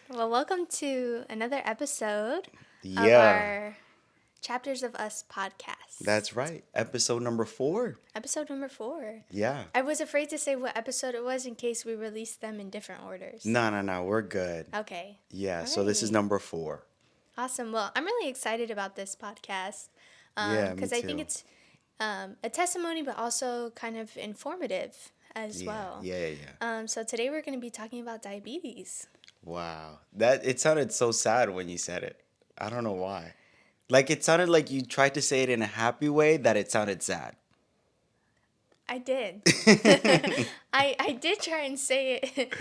Well, welcome to another episode of Yeah, our Chapters of Us podcast. that's right. Episode number 4. Episode number 4. Yeah. I was afraid to say what episode it was in case we released them in different orders. No, no, no. We're good. Okay. Yeah, All so this is right. number 4. Awesome. Well, I'm really excited about this podcast Yeah, me because I think too. it's a testimony, but also kind of informative as Yeah, well. yeah, yeah. So today we're going to be talking about diabetes. Wow. It sounded so sad when you said it. I don't know why. Like it sounded like you tried to say it in a happy way that it sounded sad. I did. I did try and say it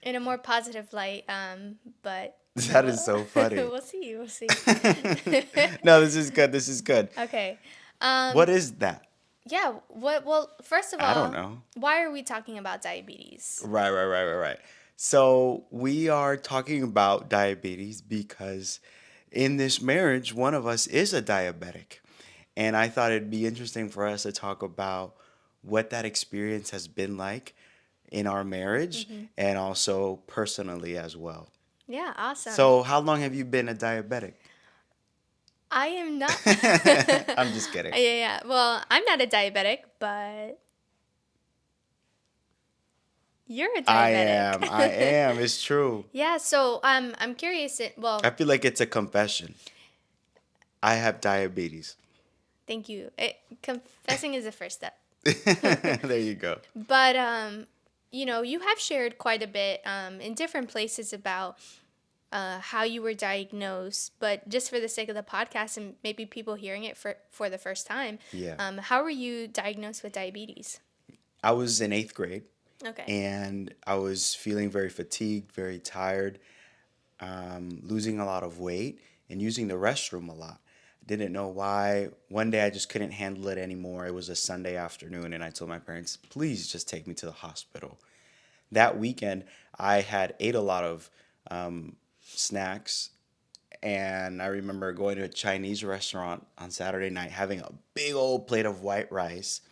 in a more positive light, but That is we'll, so funny. we'll see. We'll see. No, this is good. This is good. Okay. What is that? Yeah. What? Well, first of I don't all, know. why are we talking about diabetes? Right. So we are talking about diabetes because in this marriage, one of us is a diabetic. And I thought it'd be interesting for us to talk about what that experience has been like in our marriage and also personally as well. Yeah. Awesome. So, how long have you been a diabetic? I am not. I'm just kidding. Yeah. Well, I'm not a diabetic, but you're a I am. I diabetic. am. It's true. Yeah. So I'm curious. Well, I feel like it's a confession. I have diabetes. thank you. Confessing is the first step. There you go. But you have shared quite a bit in different places about how you were diagnosed. But just for the sake of the podcast and maybe people hearing it for the first time, Yeah. how were you diagnosed with diabetes? I was in 8th grade Okay. and I was feeling very fatigued, very tired, losing a lot of weight, and using the restroom a lot. Didn't know why. One day I just couldn't handle it anymore. It was a Sunday afternoon, and I told my parents, please just take me to the hospital. That weekend, I had ate a lot of snacks, and I remember going to a Chinese restaurant on Saturday night, having a big old plate of white rice.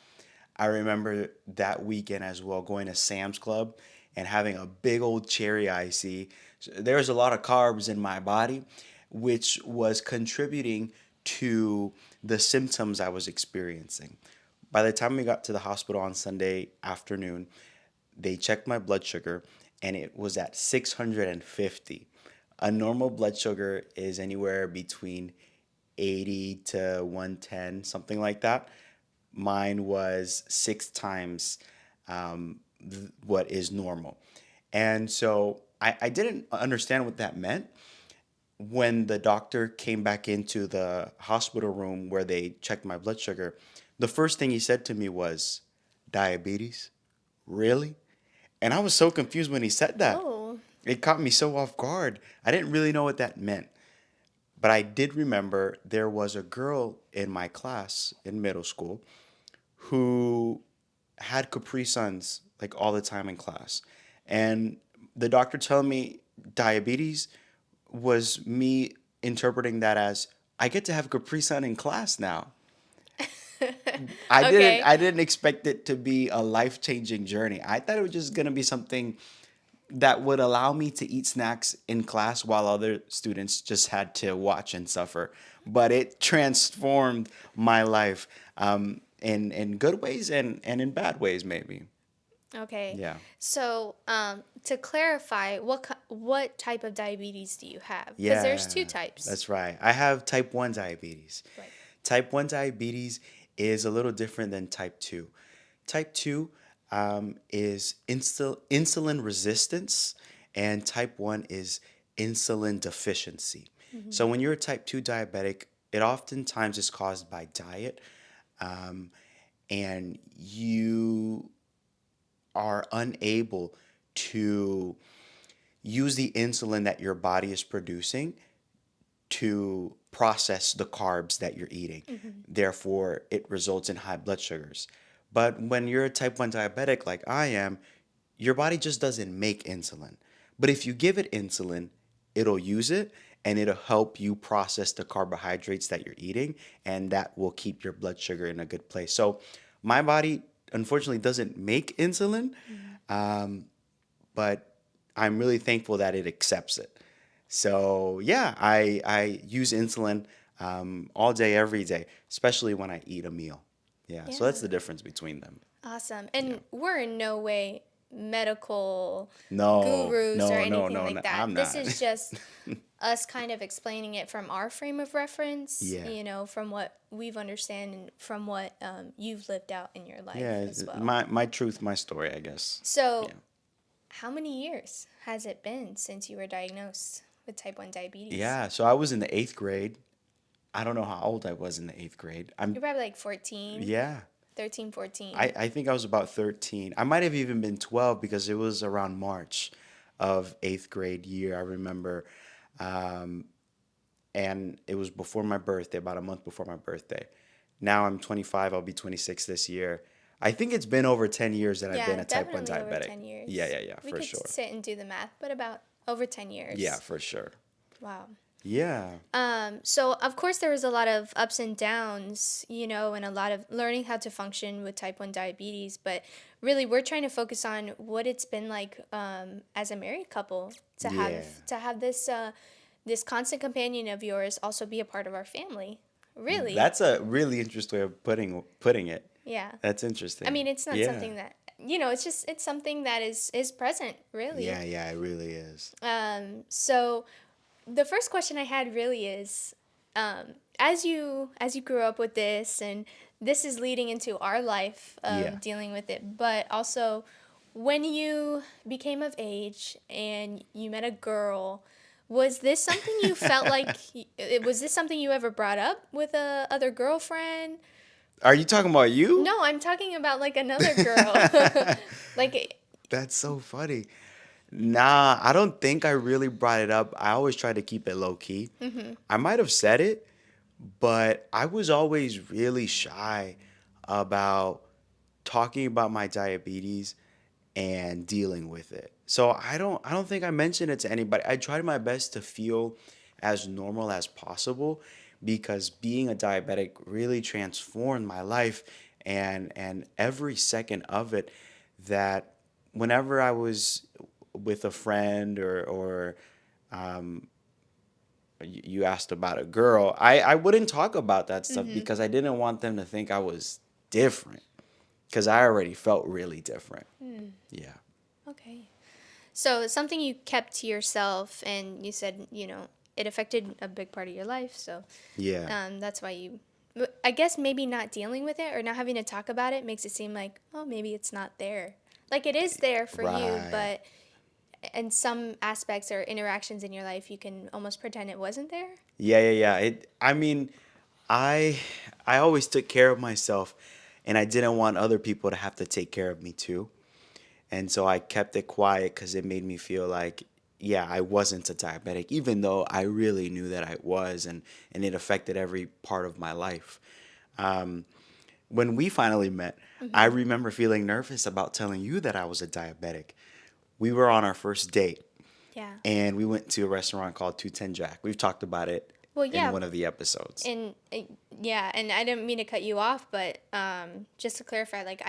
I remember that weekend as well going to Sam's Club and having a big old cherry icy. So there was a lot of carbs in my body, which was contributing to the symptoms I was experiencing. By the time we got to the hospital on Sunday afternoon, they checked my blood sugar and it was at 650. A normal blood sugar is anywhere between 80 to 110, something like that. Mine was 6 times what is normal. And so I didn't understand what that meant. When the doctor came back into the hospital room where they checked my blood sugar, the first thing he said to me was, diabetes? Really? And I was so confused when he said that. Oh. It caught me so off guard. I didn't really know what that meant. But I did remember there was a girl in my class in middle school who had Capri Suns like all the time in class. And the doctor telling me diabetes was me interpreting that as I get to have Capri Sun in class now. I didn't Okay. I didn't expect it to be a life-changing journey. I thought it was just going to be something that would allow me to eat snacks in class while other students just had to watch and suffer. But it transformed my life in good ways and in bad ways, maybe. Okay. Yeah. So, to clarify, what type of diabetes do you have? Because there's two Yeah, types. that's right. I have type 1 diabetes. Right. Type 1 diabetes is a little different than type 2. Type 2 is insulin resistance, and type 1 is insulin deficiency. Hmm. So when you're a type 2 diabetic, it oftentimes is caused by diet, um, and you are unable to use the insulin that your body is producing to process the carbs that you're eating. Hmm. Therefore, it results in high blood sugars. But when you're a type 1 diabetic like I am, your body just doesn't make insulin. But if you give it insulin, it'll use it and it'll help you process the carbohydrates that you're eating, and that will keep your blood sugar in a good place. So, my body unfortunately doesn't make insulin, Hmm. um, but I'm really thankful that it accepts it. So yeah, I use insulin all day, every day, especially when I eat a meal. Yeah, so that's Yeah. the difference between them. Awesome. Yeah. And we're in no way medical No, gurus or no, no, anything no, like no, that. I'm This not. is just us kind of explaining it from our frame of reference, Yeah. from what we've understand and from what you've lived out in your life Yeah, as well. my truth, my story, I guess. So, Yeah. how many years has it been since you were diagnosed with type 1 diabetes? Yeah, so I was in the 8th grade. I don't know how old I was in the 8th grade. You're probably like 14, Yeah, 13, 14. I think I was about 13. I might have even been 12 because it was around March of 8th grade year, I remember. Um, and it was before my birthday, about a month before my birthday. Now I'm 25, I'll be 26 this year. I think it's been over 10 years that I've been Yeah, a type 1 definitely over diabetic. 10 Yeah, years. yeah, yeah, We for could sure. sit and do the math, but about over 10 Yeah, years. for sure. Wow. Yeah. So of course there was a lot of ups and downs, and a lot of learning how to function with type 1 diabetes, but really we're trying to focus on what it's been like as a married couple to Yeah. have this constant companion of yours also be a part of our family. Really. That's a really interesting way of putting it. Yeah. That's I interesting. mean, it's not Yeah. something that, it's something that is present, really. Yeah, yeah, it really is. So the first question I had really is, as you grew up with this, and this is leading into our life Yeah. of dealing with it, but also when you became of age and you met a girl, was this something you felt like? Was this something you ever brought up with a other girlfriend? Are you talking about you? No, I'm talking about like another girl, like. That's so funny. Nah, I don't think I really brought it up. I always try to keep it low key. I might have said it, but I was always really shy about talking about my diabetes and dealing with it. So I don't think I mentioned it to anybody. I tried my best to feel as normal as possible because being a diabetic really transformed my life and every second of it, that whenever I was with a friend or you asked about a girl, I wouldn't talk about that stuff Mhm. because I didn't want them to think I was different because I already felt really different. Hmm. Yeah. Okay. So it's something you kept to yourself, and you said, it affected a big part of your life. So Yeah. that's why I guess maybe not dealing with it or not having to talk about it makes it seem like, oh, maybe it's not there. Like it is there for you, Right. but in some aspects or interactions in your life, you can almost pretend it wasn't there. Yeah, yeah, yeah. I mean, I I always took care of myself and I didn't want other people to have to take care of me too. And so I kept it quiet cuz it made me feel like yeah, I wasn't a diabetic even though I really knew that I was and it affected every part of my life. Um, when we finally met, I Hmm. remember feeling nervous about telling you that I was a diabetic. We were on our first date Yeah. and we went to a restaurant called 210 Jack. We've talked about it Well, in yeah. one of the episodes. And yeah, and I didn't mean to cut you off, but just to clarify, like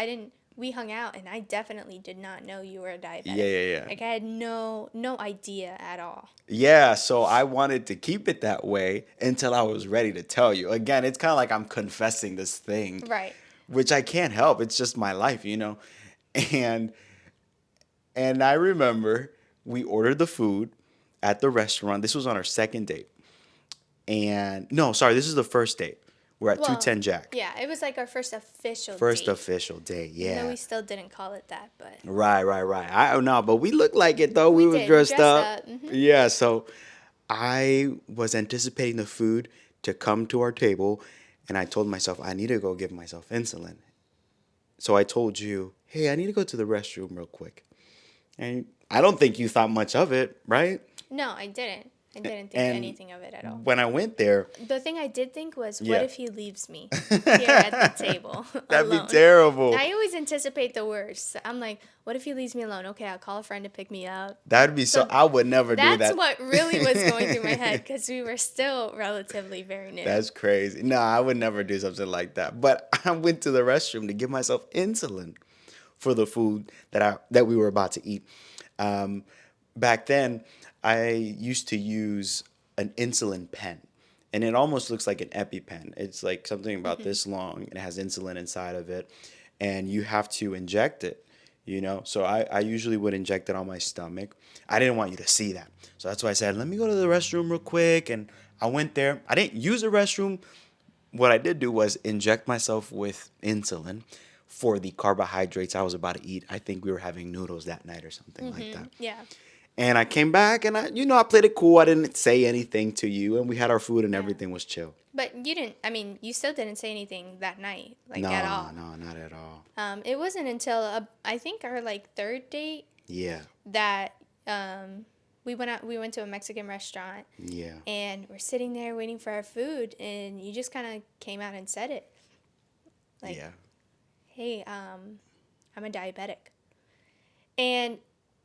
we hung out, and I definitely did not know you were a Yeah, diabetic. yeah, yeah. Like I had no idea at all. Yeah, so I wanted to keep it that way until I was ready to tell you. Again, it's kind of like I'm confessing this thing, Right. which I can't help. It's just my life. And and I remember we ordered the food at the restaurant. This was on our second date. And no, sorry, this is the first date. We're at Well, 210 Jack. yeah, it was like our first official First date, official date. even though Yeah. we still didn't call it that. But Right, right, right. I don't know, but we looked like it though. we We was did. We dressed dressed up. up. Hmm. Yeah, so I was anticipating the food to come to our table, and I told myself I need to go give myself insulin. So I told you, hey, I need to go to the restroom real quick. And I don't think you thought much of it, right? No, I didn't. I didn't think And anything of it at all. when I went there, The thing I did think was, what yeah. if he leaves me here at the table That'd be alone? terrible. I always anticipate the worst. I'm like, what if he leaves me alone? Okay, I'll call a friend to pick me up. That'd be so, So I would never do that's that. what really was going through my head because we were still relatively very new. That's crazy. No, I would never do something like that. But I went to the restroom to give myself insulin for the food that we were about to eat. Um, back then, I used to use an insulin pen, and it almost looks like an EpiPen. It's like something about Mm-hmm. this long, and it has insulin inside of it, and you have to inject it. So I usually would inject it on my stomach. I didn't want you to see that. So that's why I said, let me go to the restroom real quick. And I went there. I didn't use the restroom. What I did do was inject myself with insulin for the carbohydrates I was about to eat. I think we were having noodles that night or something like Mm-hmm. that. Yeah. And I came back and I played it cool. I didn't say anything to you, and we had our food and Yeah. everything was chill. But you didn't, I mean, you still didn't say anything that night, like at No, all. no, not at all. It wasn't until I think our like third date Yeah, that we went out. We went to a Mexican restaurant, yeah, and we're sitting there waiting for our food, and you just kind of came out and said it, like, yeah. "Hey, I'm a diabetic," and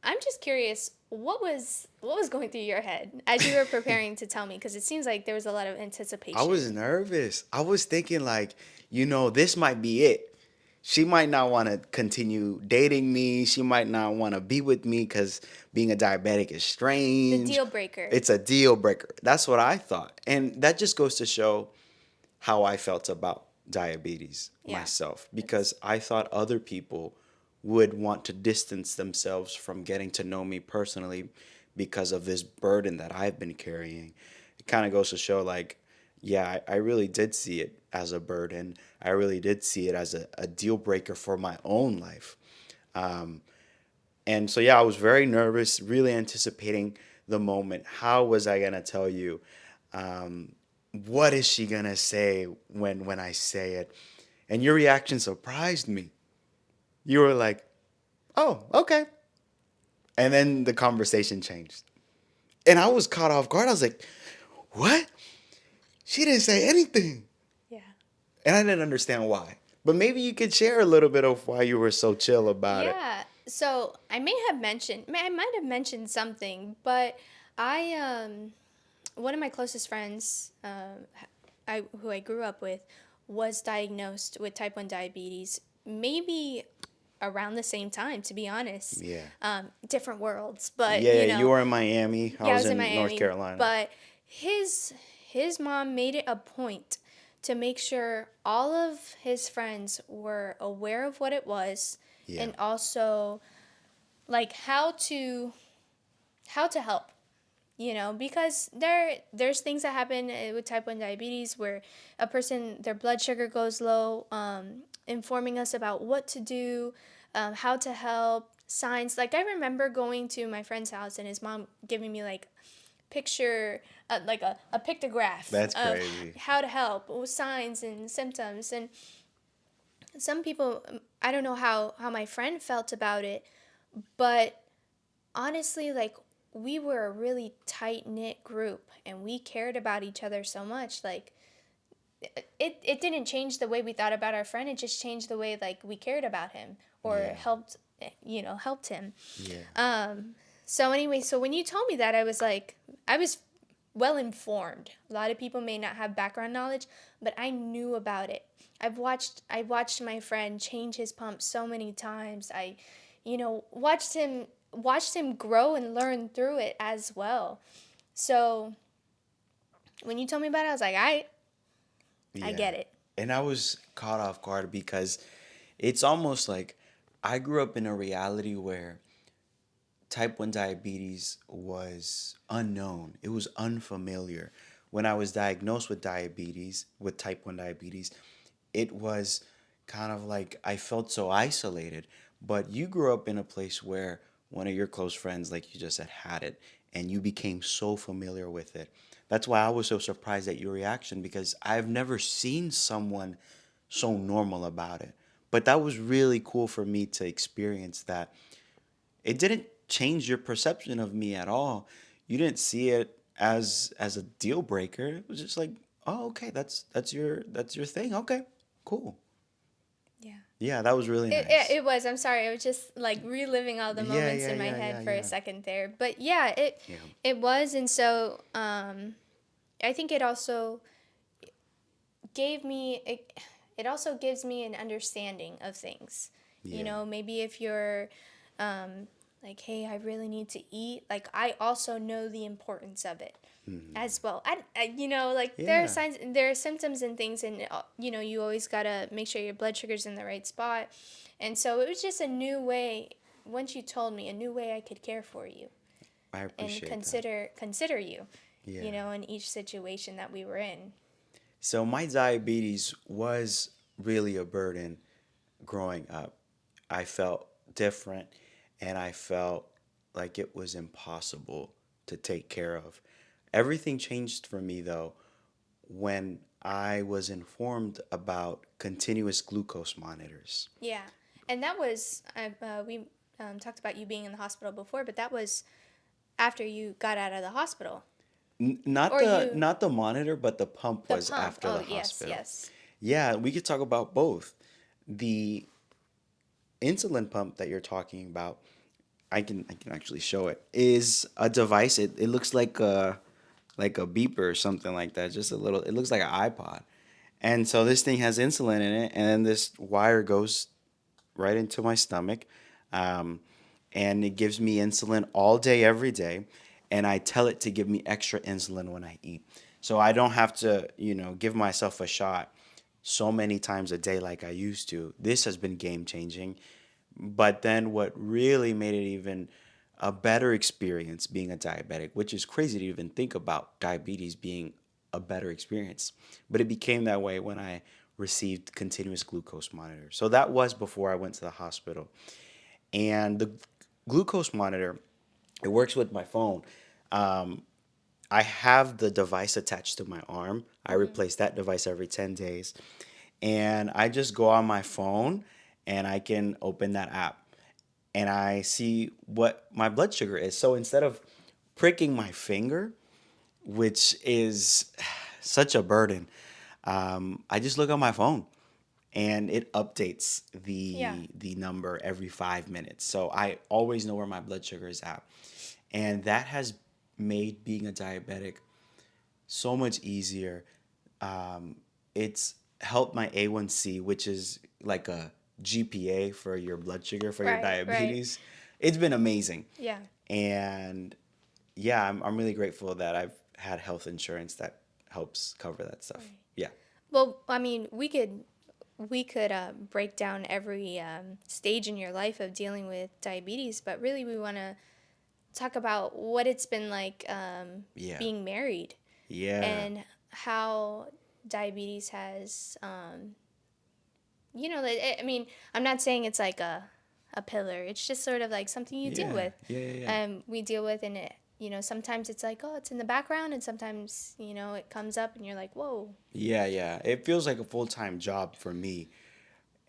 I'm just curious, what was going through your head as you were preparing to tell me? Because it seems like there was a lot of I was anticipation. nervous. I was thinking like, this might be it. She might not want to continue dating me. She might not want to be with me because being a diabetic is The strange. deal breaker. It's a deal breaker. That's what I thought. And that just goes to show how I felt about diabetes Yeah, myself because that's I thought other people would want to distance themselves from getting to know me personally because of this burden that I've been carrying. It kind of goes to show, like, yeah, I really did see it as a burden. I really did see it as a deal breaker for my own life. And so, yeah, I was very nervous, really anticipating the moment. How was I going to tell you? Um, what is she going to say when I say it? And your reaction surprised me. You were like, oh, okay. And then the conversation changed. And I was caught off guard. I was like, what? She didn't say anything. yeah. And I didn't understand why. But maybe you could share a little bit of why you were so chill about it. Yeah. So I might have mentioned something, but I, one of my closest friends, who I grew up with, was diagnosed with type 1 diabetes, maybe around the same time, to be honest. Yeah. Different worlds, but Yeah, you were in Miami. I yeah, I was was in in North Miami, Carolina. but his mom made it a point to make sure all of his friends were aware of what it was, Yeah. and also like how to help, because there's things that happen with type 1 diabetes where a person, their blood sugar goes low, informing us about what to do, how to help, signs. Like, I remember going to my friend's house and his mom giving me like picture, like a pictograph That's of crazy. how to help with signs and symptoms. And some people, I don't know how my friend felt about it, but honestly, like, we were a really tight knit group and we cared about each other so much. Like, it didn't change the way we thought about our friend. It just changed the way, like, we cared about him or Yeah. helped him. Yeah. So anyway, so when you told me that, I was well informed. A lot of people may not have background knowledge, but I knew about it. I watched my friend change his pump so many times. I, watched him grow and learn through it as well. So when you told me about it, I was like, I Yeah. get it. And I was caught off guard because it's almost like I grew up in a reality where type 1 diabetes was unknown. It was unfamiliar. When I was diagnosed with diabetes, with type 1 diabetes, it was kind of like I felt so isolated. But you grew up in a place where one of your close friends, like you just said, had it, and you became so familiar with it. That's why I was so surprised at your reaction because I've never seen someone so normal about it. But that was really cool for me to experience that it didn't change your perception of me at all. You didn't see it as a deal breaker. It was just like, oh, okay, that's your thing. Okay, cool. Yeah. Yeah, that was really It, nice. it was. I'm sorry. I was just like reliving all the Yeah, moments yeah, in my yeah, head yeah, for a yeah. second there. But yeah, it Yeah, it was. And so I think gave me it also gives me an understanding of things. yeah, Maybe if you're um, like, hey, I really need to eat, like I also know the importance of it Hmm. as well. You know, like there are Yeah, signs, there are symptoms and things, and you know, you always gotta make sure your blood sugar's in the right spot. And so it was just a new way. Once you told me, a new way I could care for you I and appreciate that. consider you, you Yeah. know, in each situation that we were in. So my diabetes was really a burden growing up. I felt different and I felt like it was impossible to take care of. Everything changed for me though when I was informed about continuous glucose monitors. Yeah, and that was we talked about you being in the hospital before, but that was after you got out of the hospital, Not or the you not the monitor, but the pump the was pump. after Oh, the yes, hospital. yes. Yeah, we could talk about both. The insulin pump that you're talking about, I can actually show it, is a device. It looks like a beeper or something like that. Just a little. It looks like an iPod. And so this thing has insulin in it, and then this wire goes right into my stomach, um, and it gives me insulin all day, every day. And I tell it to give me extra insulin when I eat, so I don't have to, give myself a shot so many times a day like I used to. This has been game changing. But then what really made it even a better experience being a diabetic, which is crazy to even think about diabetes being a better experience. But it became that way when I received continuous glucose monitor. So that was before I went to the hospital. And the glucose monitor, it works with my phone. Um, I have the device attached to my arm. I Hmm. replace that device every 10 days. And I just go on my phone and I can open that app and I see what my blood sugar is. So instead of pricking my finger, which is such a burden, I just look on my phone and it updates Yeah, the number every 5 minutes. So I always know where my blood sugar is at, and that has made being a diabetic so much easier. It's helped my A1C, which is like a GPA for your blood sugar for your right, right. diabetes. It's been amazing. Yeah. And yeah, I'm really grateful that I've had health insurance that helps cover that stuff. Right. Yeah. Well, I mean, we could break down every stage in your life of dealing with diabetes, but really we want to talk about what it's been like Yeah. being married Yeah. and how diabetes has, you know, I mean, I'm not saying it's like a pillar. It's just sort of like something you deal Yeah. with. Yeah. Yeah. Yeah. We deal with, and it, you know, sometimes it's like, oh, it's in the background, and sometimes, you know, it comes up, and you're like, whoa. Yeah. Yeah. It feels like a full-time job for me,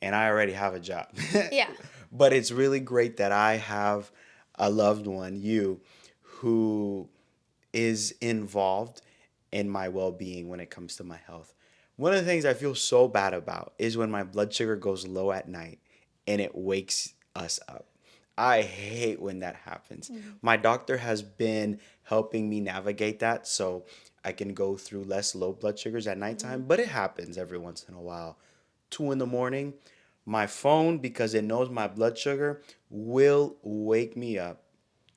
and I already have a job. Yeah. But it's really great that I have a loved one, you, who is involved in my well-being when it comes to my health. One of the things I feel so bad about is when my blood sugar goes low at night and it wakes us up. I hate when that happens. Mhm. My doctor has been helping me navigate that so I can go through less low blood sugars at Mhm. nighttime, but it happens every once in a while. 2 in the morning, my phone, because it knows my blood sugar, will wake me up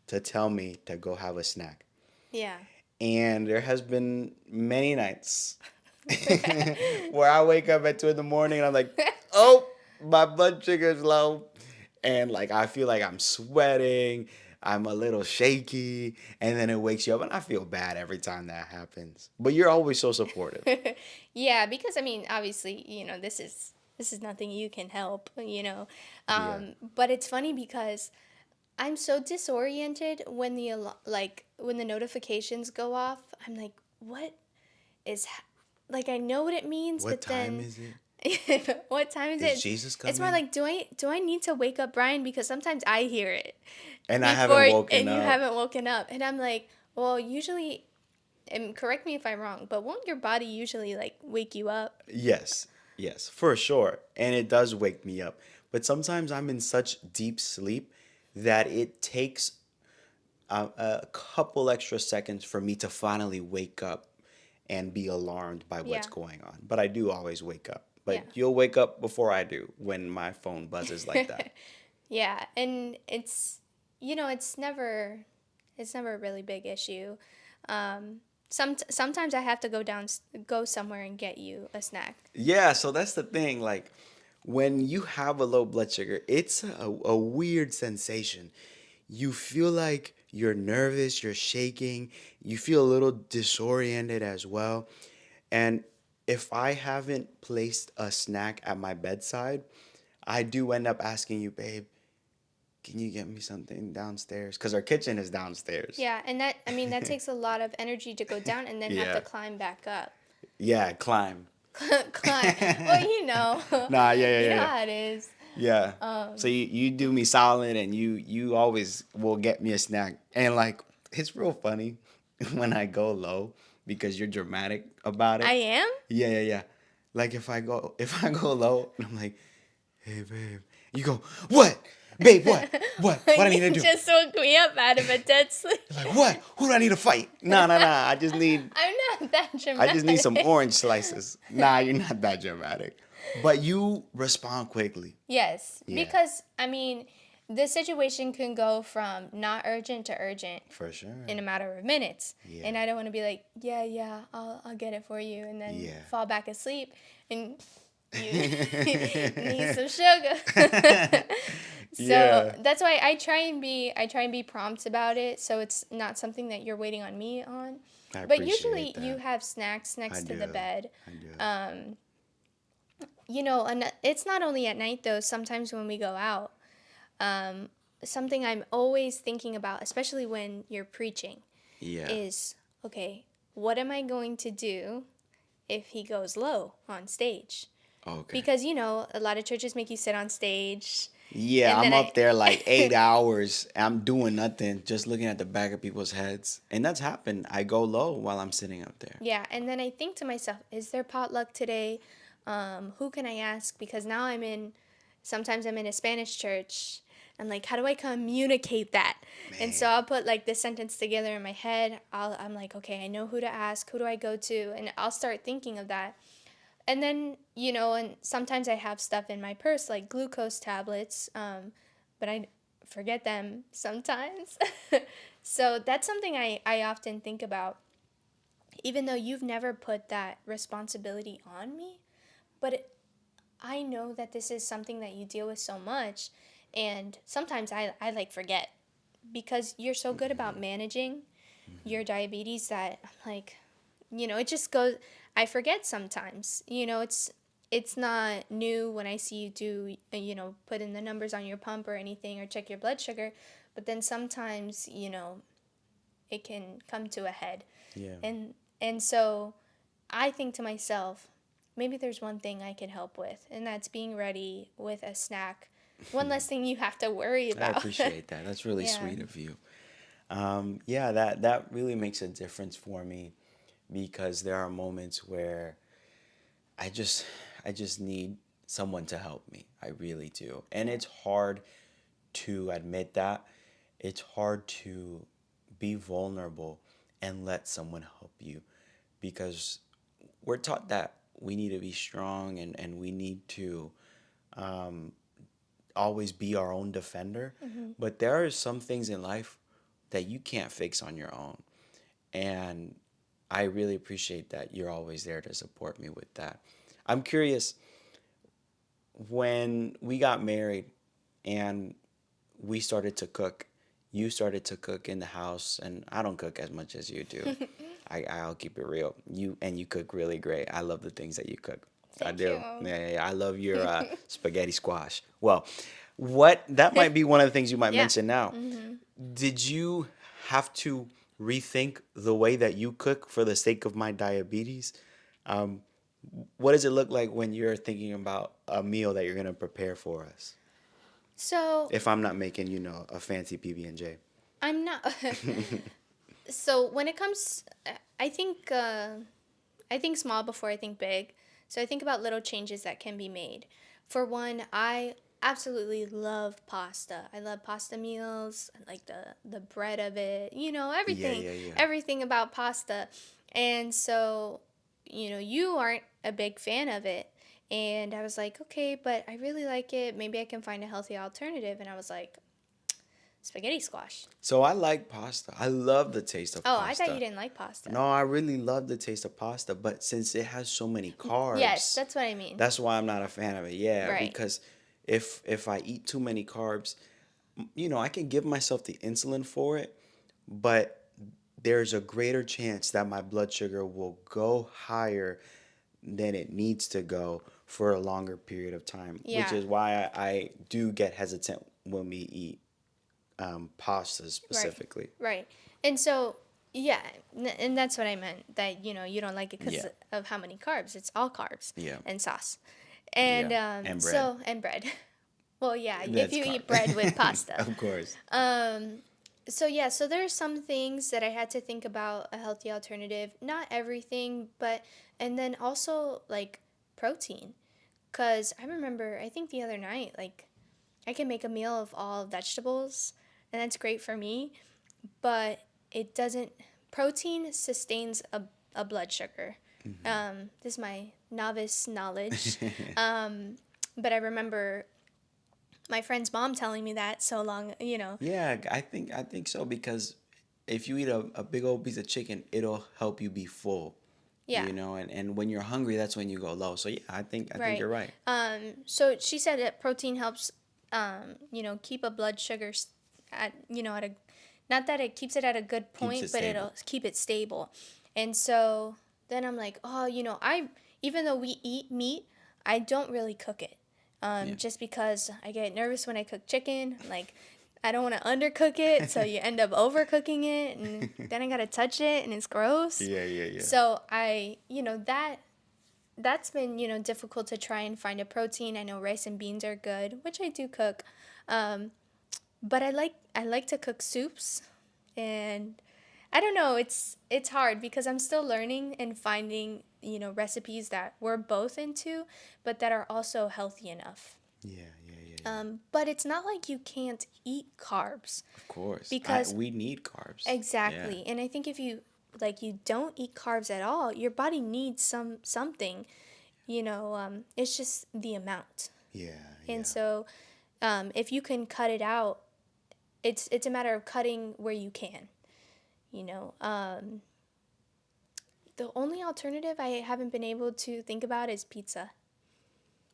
to tell me to go have a snack. Yeah. And there has been many nights where I wake up at 2 in the morning and I'm like, oh, my blood sugar is low. And like I feel like I'm sweating, I'm a little shaky, and then it wakes you up and I feel bad every time that happens. But you're always so supportive. Yeah, because I mean, obviously, you know, this is nothing you can help, you know. Yeah. But it's funny because I'm so disoriented when like when the notifications go off. I'm like, what is like I know what it means, What but time then is it? what time is Is it? Jesus It's more coming? like do I need to wake up Brian, because sometimes I hear it And I haven't before woken and you up. haven't woken up, and I'm like, well, usually, and correct me if I'm wrong, but won't your body usually like wake you up? Yes, yes, for sure. And it does wake me up. But sometimes I'm in such deep sleep that it takes a couple extra seconds for me to finally wake up and be alarmed by what's Yeah. going on. But I do always wake up. Yeah. But you'll wake up before I do when my phone buzzes like that. Yeah, and it's, it's never a really big issue. Sometimes I have to go somewhere and get you a snack. Yeah, so that's the thing. Like, when you have a low blood sugar, it's a weird sensation. You feel like you're nervous, you're shaking, you feel a little disoriented as well. And if I haven't placed a snack at my bedside, I do end up asking you, babe, can you get me something downstairs? Because our kitchen is downstairs. Yeah, and that takes a lot of energy to go down and then have to Yeah. climb back up. Yeah, climb. Climb. Well, Nah, yeah, yeah, you yeah, know yeah. how it is. Yeah. So Um, you do me solid and you always will get me a snack. And like it's real funny when I go low because you're dramatic about I it. am. Yeah, yeah, yeah. Like if I go low and I'm like, "Hey babe." You go, "What? Babe, what? What? What I need to You do?" just woke me up out of a dead sleep. You're like, "What? Who do I need to fight?" No, no, no. I'm not that I just need some dramatic. orange slices. Nah, you're not that dramatic. But you respond quickly. Yes, Yeah, because the situation can go from not urgent to urgent for sure. in a matter of minutes, Yeah. and I don't want to be like, yeah, yeah, I'll get it for you, and then Yeah. fall back asleep, and you need some sugar. So Yeah. that's why I try and be prompt about it, so it's not something that you're waiting on me on. I But appreciate usually you that. have snacks I next to do. the bed. I do. And it's not only at night though. Sometimes when we go out, um, something I'm always thinking about, especially when you're preaching, Yeah. is okay, what am I going to do if he goes low on stage? Okay. Because a lot of churches make you sit on stage, Yeah, and I'm then up I. there like 8 hours. I'm doing nothing, just looking at the back of people's heads. And that's happened. I go low while I'm sitting up there. Yeah, and then I think to myself, is there potluck today? Who can I ask? Because now sometimes I'm in a Spanish church, and like, how do I communicate that? And so Man. I'll put like this sentence together in my head. I'm like, okay, I know who to ask. Who do I go to? And I'll start thinking of that. And then, and sometimes I have stuff in my purse, like glucose tablets, but I forget them sometimes. So that's something I often think about, even though you've never put that responsibility on me. But I know that this is something that you deal with so much. And sometimes I like forget because you're so good about managing your diabetes that I'm like, it just goes, I forget sometimes. It's not new when I see you do, put in the numbers on your pump or anything or check your blood sugar. But then sometimes, it can come to a head. Yeah. And so I think to myself, maybe there's one thing I can help with, and that's being ready with a snack. One less thing you have to worry I about. appreciate that. That's really Yeah. sweet of you. Yeah, that really makes a difference for me because there are moments where I just I just need someone to help me. I really do. And Yeah. it's hard to admit that. It's hard to be vulnerable and let someone help you because we're taught that we need to be strong and we need to um, always be our own defender. Hmm. But there are some things in life that you can't fix on your own. And I really appreciate that you're always there to support me with that. I'm curious, when we got married and we started to cook, you started to cook in the house, and I don't cook as much as you do. I'll keep it real. You cook really great. I love the things that you cook. I Thank do. you. Yeah, yeah, yeah. I love your spaghetti squash. Well, what that might be one of the things you might Yeah. mention now. Hmm. Did you have to rethink the way that you cook for the sake of my diabetes? Um, what does it look like when you're thinking about a meal that you're gonna prepare for us? So If I'm not making, a fancy PB and J. I'm not. So when it comes, I think I think small before I think big. So I think about little changes that can be made. For one, I absolutely love pasta. I love pasta meals. I like the bread of it. Yeah, Everything, yeah, yeah. everything about pasta. And so, you aren't a big fan of it. And I was like, okay, but I really like it. Maybe I can find a healthy alternative. And I was like, spaghetti squash. So I like pasta. I love the taste of Oh, I thought you pasta. didn't like pasta. No, I really love the taste of pasta, but since it has so many Yes, carbs, that's what I mean. that's why I'm not a fan of it. Yeah, Right. because if I eat too many carbs, I can give myself the insulin for it, but there's a greater chance that my blood sugar will go higher than it needs to go for a longer period of time, which Yeah. is why I do get hesitant when we eat pasta Right. specifically. Right. And so, yeah, and that's what I meant, that, you don't like it because Yeah, of how many carbs. It's all carbs yeah, and sauce. yeah. And And bread. so, and bread. Well, yeah, if That's you eat carb. bread with pasta. Of course. Um, so yeah, so there are some things that I had to think about a healthy alternative. Not everything, but and then also like protein. Cause I remember, I think the other night, like I can make a meal of all vegetables, and that's great for me. But it doesn't. Protein sustains a blood sugar. This is my novice knowledge. Um, but I remember my friend's mom telling me that so long. Yeah, I think so because if you eat a big old piece of chicken, it'll help you be full. Yeah, And when you're hungry, that's when you go low. So yeah, I think right. you're right. So she said that protein helps, keep a blood sugar at a, not that it keeps it at a good Keeps it point, but stable. it'll keep it stable. And so then I'm like, oh, even though we eat meat, I don't really cook it. Yeah. Just because I get nervous when I cook chicken. Like, I don't want to undercook it, so you end up overcooking it, and then I gotta touch it, and it's gross. Yeah, yeah, yeah. So that's been difficult to try and find a protein. I know rice and beans are good, which I do cook, but I like to cook soups, and I don't know. It's hard because I'm still learning and finding recipes that we're both into, but that are also healthy enough. Yeah, yeah, yeah, yeah. But it's not like you can't eat carbs Of course. I because we need carbs. Yeah. exactly. And I think if you don't eat carbs at all, your body needs something. It's just the amount. Yeah, And yeah. so, if you can cut it out, it's a matter of cutting where you can. You know, the only alternative I haven't been able to think about is pizza.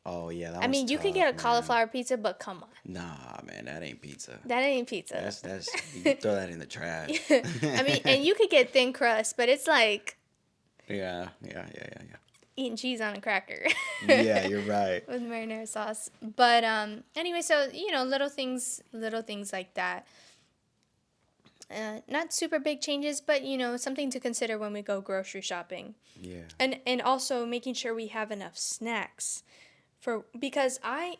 Oh yeah, that I was mean, you could tough, get a man. cauliflower pizza, but come on, Nah, man, that ain't pizza. that ain't pizza. That's you can throw that in the trash. I mean, and you could get thin crust, but it's like Yeah, yeah, yeah, yeah, yeah. eating cheese on a cracker Yeah, you're right. with marinara sauce. But anyway, so little things like that. Not super big changes, but something to consider when we go grocery shopping, Yeah. and also making sure we have enough snacks because I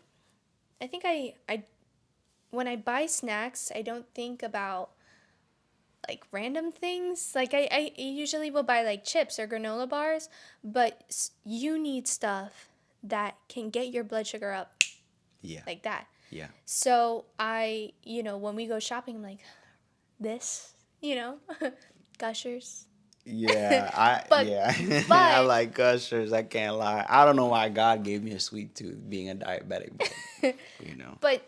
think I when I buy snacks, I don't think about like random things. Like I usually will buy like chips or granola bars, but you need stuff that can get your blood sugar up Yeah. like that. Yeah. So when we go shopping, I'm like, this, gushers. Yeah, but I but like gushers. I can't lie. I don't know why God gave me a sweet tooth being a diabetic, but you know, but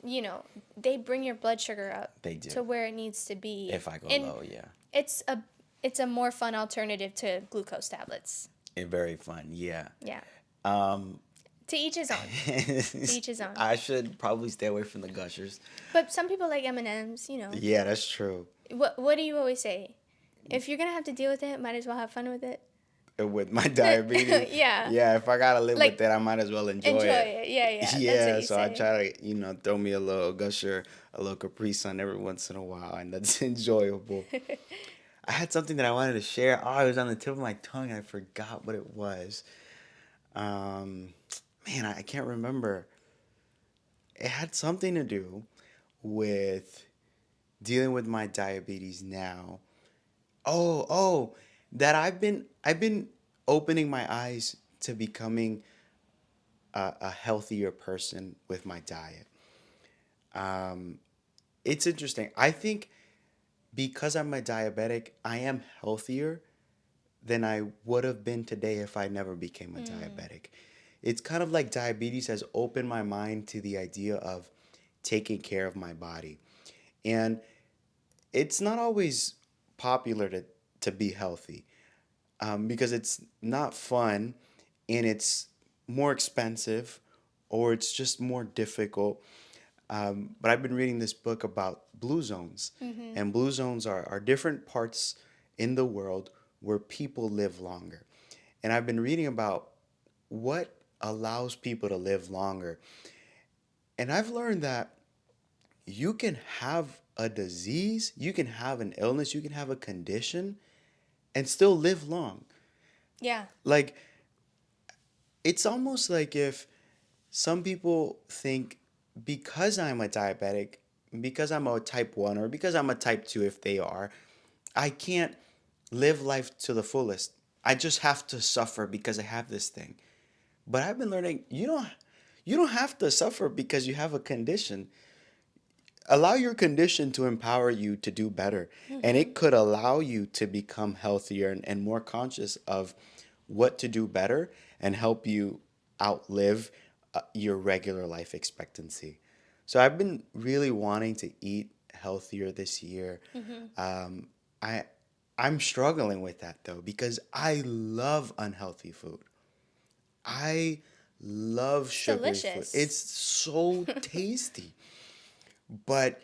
you know they bring your blood sugar up they do. to where it needs to be, If I go and low, yeah. it's a more fun alternative to glucose tablets. It's very fun. Yeah. Yeah, Um to each his own. To each his own. I should probably stay away from the gushers. But some people like M&Ms. Yeah, that's true. What do you always say? If you're gonna have to deal with it, might as well have fun with it. With my diabetes. Yeah, Yeah, if I gotta live like with it, I might as well enjoy enjoy it. it. Yeah, yeah. That's what Yeah, you so I say. try to, throw me a little gusher, a little Capri Sun every once in a while, and that's enjoyable. I had something that I wanted to share. Oh, it was on the tip of my tongue. I forgot what it was. Um, man, I can't remember. It had something to do with dealing with my diabetes now. Oh, that I've been opening my eyes to becoming a healthier person with my diet. Um, it's interesting. I think because I'm a diabetic, I am healthier than I would have been today if I never became a Mm, diabetic. It's kind of like diabetes has opened my mind to the idea of taking care of my body. And it's not always popular to be healthy, because it's not fun, and it's more expensive, or it's just more difficult. But I've been reading this book about blue zones, Mm-hmm. and blue zones are different parts in the world where people live longer. And I've been reading about what allows people to live longer. And I've learned that you can have a disease, you can have an illness, you can have a condition and still live long. Yeah. Like, it's almost like if some people think, because I'm a diabetic, because I'm a type 1, or because I'm a type 2, if they are, I can't live life to the fullest. I just have to suffer because I have this thing. But I've been learning, you don't have to suffer because you have a condition. Allow your condition to empower you to do better, and Mm-hmm. it could allow you to become healthier and more conscious of what to do better, and help you outlive your regular life expectancy. So I've been really wanting to eat healthier this year. Mm-hmm. um, I I'm struggling with that though, because I love unhealthy food. I love It's sugary food. delicious. It's so tasty. But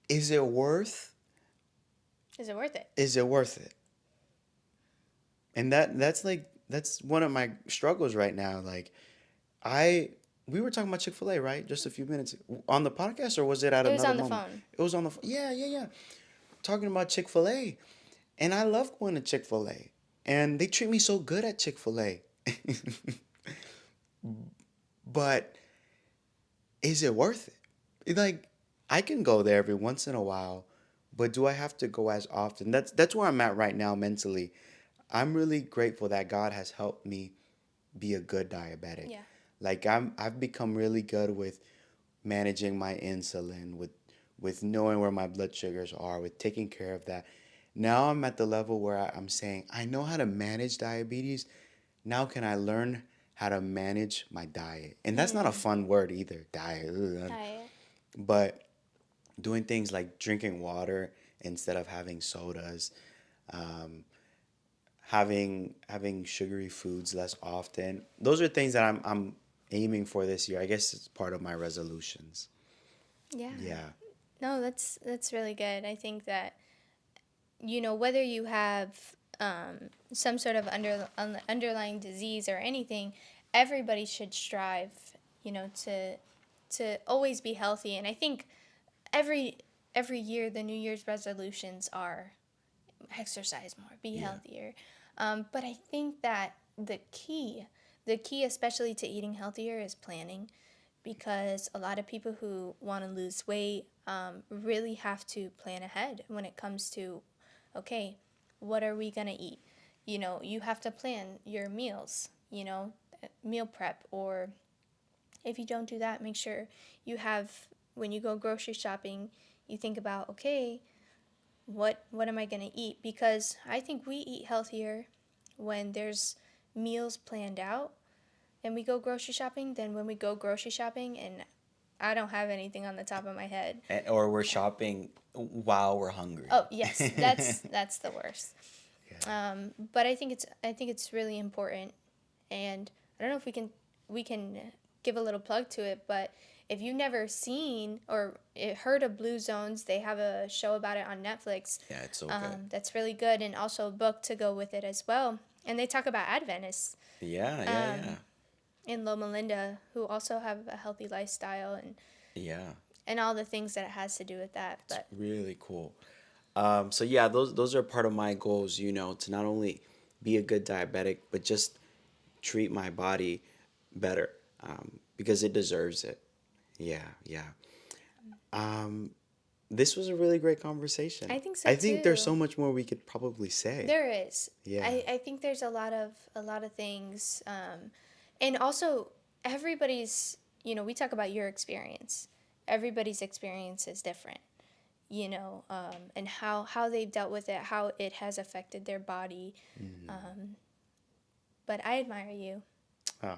is it worth Is it worth it? is it worth it? And that's one of my struggles right now. Like, I we were talking about Chick-fil-A, right? Just a few minutes on the podcast, or was it at It was another on the moment? phone. It was on the yeah, yeah, yeah. Talking about Chick-fil-A. And I love going to Chick-fil-A. And they treat me so good at Chick-fil-A. But is it worth it? Like, I can go there every once in a while, but do I have to go as often? That's where I'm at right now mentally. I'm really grateful that God has helped me be a good diabetic. Yeah. Like, I've become really good with managing my insulin, with knowing where my blood sugars are, with taking care of that. Now I'm at the level where I'm saying, I know how to manage diabetes. Now can I learn how to manage my diet? And that's not a Mm. fun word either, diet. Ugh. Diet. But doing things like drinking water instead of having sodas, um, having sugary foods less often. Those are things that I'm aiming for this year. I guess it's part of my resolutions. Yeah. Yeah. No, that's really good. I think that whether you have some sort of underlying disease or anything, everybody should strive, to always be healthy. And I think every every year the New Year's resolutions are exercise more, be Yeah. healthier. But I think that the key, especially to eating healthier, is planning, because a lot of people who want to lose weight really have to plan ahead when it comes to, okay, what are we going to eat? You have to plan your meals, meal prep, or if you don't do that, make sure you have, when you go grocery shopping, you think about, okay, what am I going to eat? Because I think we eat healthier when there's meals planned out and we go grocery shopping than when we go grocery shopping and I don't have anything on the top of my head. Or we're shopping while we're hungry. Oh, yes, that's the worst. Yeah. But I think it's really important, and I don't know if we can give a little plug to it, but if you've never seen or heard of Blue Zones, they have a show about it on Netflix. Yeah, it's so good. That's really good, and also a book to go with it as well. And they talk about Adventists Yeah, yeah, yeah. um, in Loma Linda who also have a healthy lifestyle Yeah. and all the things that it has to do with that. It's But really cool. So yeah, those are part of my goals, to not only be a good diabetic, but just treat my body better, because it deserves it. Yeah, yeah. Um, this was a really great conversation. I think so I think there's too. so much more we could probably say. There is. Yeah, I think there's a lot of things, and also everybody's. We talk about your experience. Everybody's experience is different. And how they've dealt with it, how it has affected their body. hmm. Um, but I admire you, Oh,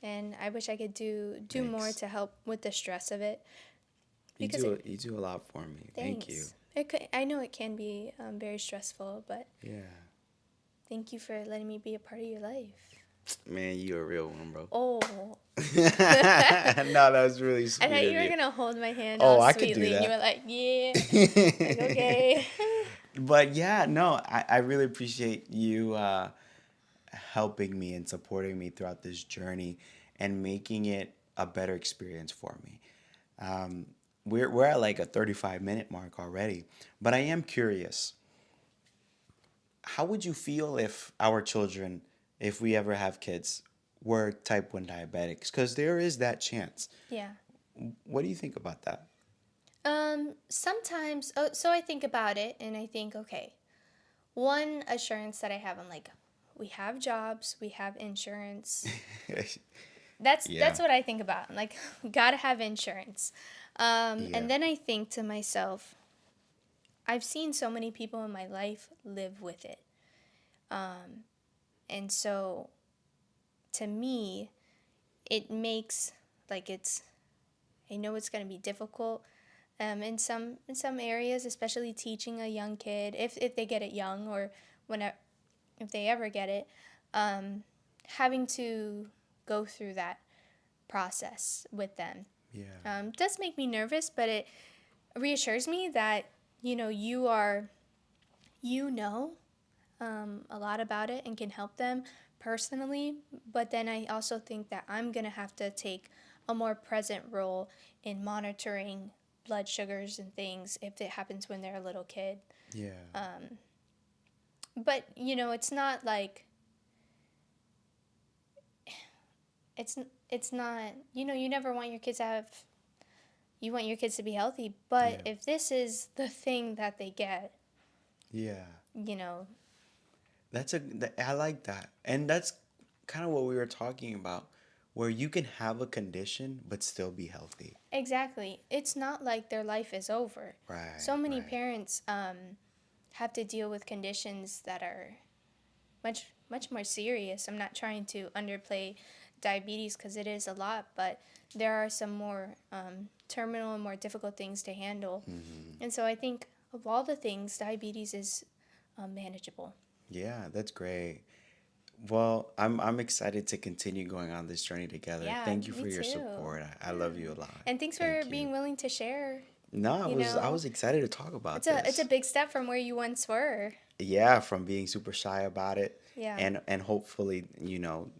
and I wish I could do more thanks. to help with the stress of it. because it, You do a lot for me. Thank you. thanks. I know it can be very stressful, but Yeah. thank you for letting me be a part of your life. Man, you a real one, bro. Oh, No, that was really I sweet thought of you were you. gonna hold my hand Oh, all I could do sweetly, and you that. were like, "Yeah." Like, okay. But yeah, no, I really appreciate you helping me and supporting me throughout this journey and making it a better experience for me. Um, we're at like a 35-minute mark already, but I am curious. How would you feel if our children, if we ever have kids, were type 1 diabetics? Because there is that chance. Yeah. What do you think about that? Sometimes, oh, so I think about it and I think, okay, one assurance that I have, I'm like, we have jobs, we have insurance. That's Yeah, what I think about. I'm like, gotta have insurance. yeah, And then I think to myself, I've seen so many people in my life live with it. And so to me, it makes like I know it's gonna be difficult in some areas, especially teaching a young kid if they get it young or whenever if they ever get it, having to go through that process with them yeah, does make me nervous, but it reassures me that you know a lot about it and can help them personally. But then I also think that I'm gonna have to take a more present role in monitoring blood sugars and things if it happens when they're a little kid. yeah. But it's not like it's not you never want your kids to have you want your kids to be healthy, but Yeah. if this is the thing that they get, Yeah. you know, I like that. And that's kind of what we were talking about, where you can have a condition but still be healthy. exactly. It's not like their life is over. So Right, many right. parents have to deal with conditions that are much more serious. I'm not trying to underplay diabetes because it is a lot, but there are some more terminal and more difficult things to handle. Hmm. And so I think of all the things, diabetes is manageable. Yeah, that's great. Well, I'm excited to continue going on this journey together. Yeah, Thank you me for your too. support. I love you Yeah. a lot. And thanks for Thank you. being willing to share. No, You I know, was excited to talk about it's a this. big step from where you once were. Yeah, from being super shy about it, Yeah. and hopefully,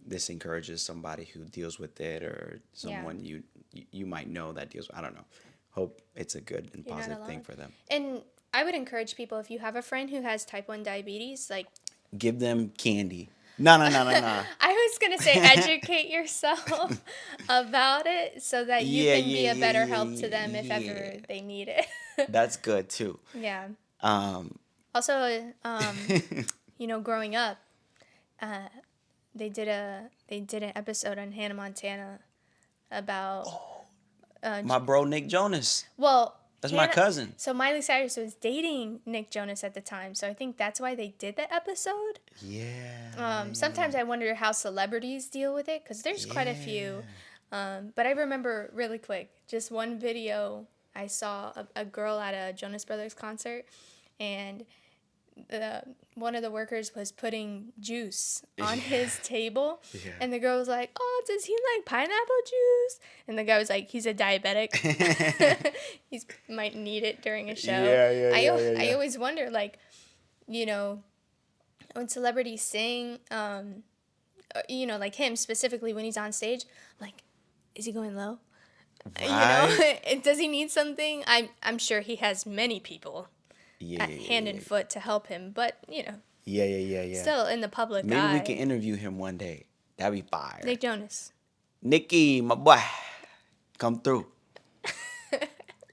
this encourages somebody who deals with it, or Yeah. someone you might know that deals. I don't know. Hope it's a good and You're not positive thing alone. for them. And I would encourage people, if you have a friend who has type 1 diabetes, like Give them candy. No, no, no, no, no. I was going to say educate yourself about it so that you Yeah, can yeah, be a yeah, better yeah, help to yeah, them if ever yeah. they need it. That's good too. Yeah. Um, Also, growing up, uh, they did an episode on Hannah Montana about my bro Nick Jonas. well, That's my Hannah. cousin. So Miley Cyrus was dating Nick Jonas at the time, so I think that's why they did that episode. Yeah, Sometimes I wonder how celebrities deal with it because there's quite a few. yeah. But I remember really quick, just one video I saw a girl at a Jonas Brothers concert, and one of the workers was putting juice on his table, Yeah. and the girl was like, "Oh, does he like pineapple juice?" And the guy was like, "He's a diabetic. He might need it during a show." Yeah, yeah, yeah, yeah, I yeah. always wonder, like, you know, when celebrities sing, like him specifically when he's on stage, like, is he going low? Right? Does he need something? I'm sure he has many people Yeah, at yeah, hand yeah, and yeah. foot to help him, but Yeah, yeah, yeah, yeah. still in the public Maybe we can eye. interview him one day. That'd be fire. Nick Jonas. Nikki, my boy, come through.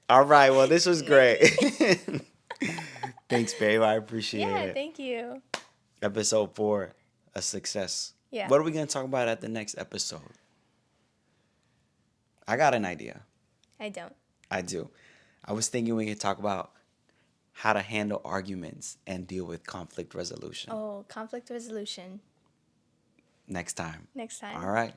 All right. Well, this was great. Nikki. Thanks, babe. I appreciate Yeah, it. thank you. Episode 4, a success. Yeah. What are we gonna talk about at the next episode? I got an idea. I don't. I do. I was thinking we could talk about how to handle arguments and deal with conflict resolution Oh, conflict resolution next time. next time. All right.